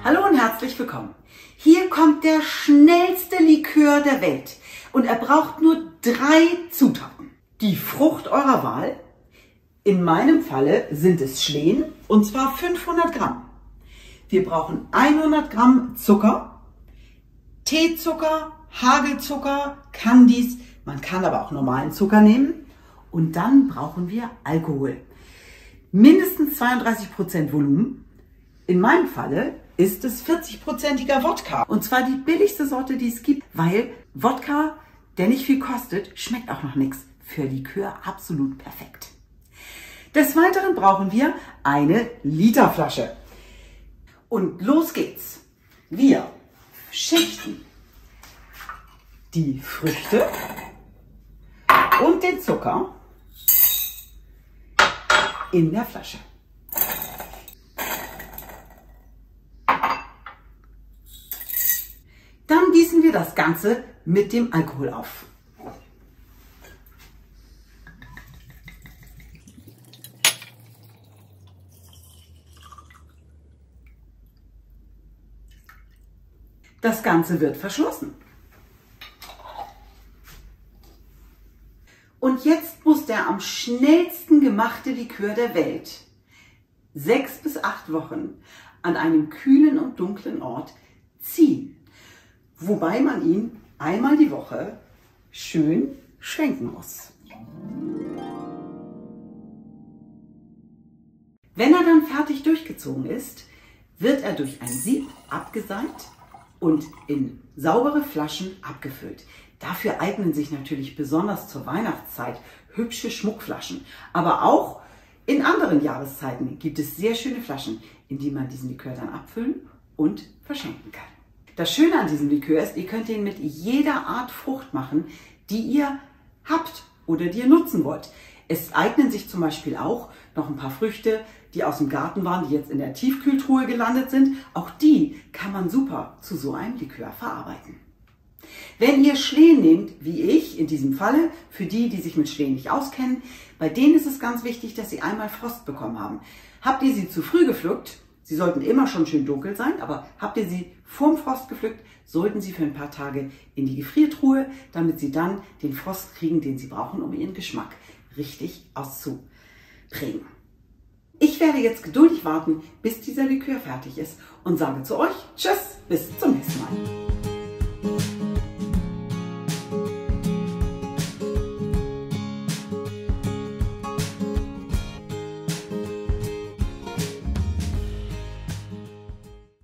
Hallo und herzlich willkommen. Hier kommt der schnellste Likör der Welt und er braucht nur 3 Zutaten. Die Frucht eurer Wahl, in meinem Falle sind es Schlehen und zwar 500 Gramm. Wir brauchen 100 Gramm Zucker, Teezucker, Hagelzucker, Kandis, man kann aber auch normalen Zucker nehmen und dann brauchen wir Alkohol. Mindestens 32% Volumen. In meinem Falle ist es 40%iger Wodka. Und zwar die billigste Sorte, die es gibt, weil Wodka, der nicht viel kostet, schmeckt auch noch nichts. Für Likör absolut perfekt. Des Weiteren brauchen wir eine Literflasche. Und los geht's. Wir schichten die Früchte und den Zucker in der Flasche. Dann gießen wir das Ganze mit dem Alkohol auf. Das Ganze wird verschlossen. Und jetzt muss der am schnellsten gemachte Likör der Welt 6 bis 8 Wochen an einem kühlen und dunklen Ort ziehen. Wobei man ihn einmal die Woche schön schwenken muss. Wenn er dann fertig durchgezogen ist, wird er durch ein Sieb abgeseit und in saubere Flaschen abgefüllt. Dafür eignen sich natürlich besonders zur Weihnachtszeit hübsche Schmuckflaschen. Aber auch in anderen Jahreszeiten gibt es sehr schöne Flaschen, in die man diesen Likör dann abfüllen und verschenken kann. Das Schöne an diesem Likör ist, ihr könnt ihn mit jeder Art Frucht machen, die ihr habt oder die ihr nutzen wollt. Es eignen sich zum Beispiel auch noch ein paar Früchte, die aus dem Garten waren, die jetzt in der Tiefkühltruhe gelandet sind. Auch die kann man super zu so einem Likör verarbeiten. Wenn ihr Schlehen nehmt, wie ich in diesem Falle, für die, die sich mit Schlehen nicht auskennen, bei denen ist es ganz wichtig, dass sie einmal Frost bekommen haben. Habt ihr sie zu früh gepflückt, sie sollten immer schon schön dunkel sein, aber habt ihr sie vorm Frost gepflückt, sollten sie für ein paar Tage in die Gefriertruhe, damit sie dann den Frost kriegen, den sie brauchen, um ihren Geschmack richtig auszuprägen. Ich werde jetzt geduldig warten, bis dieser Likör fertig ist und sage zu euch Tschüss, bis zum nächsten Mal.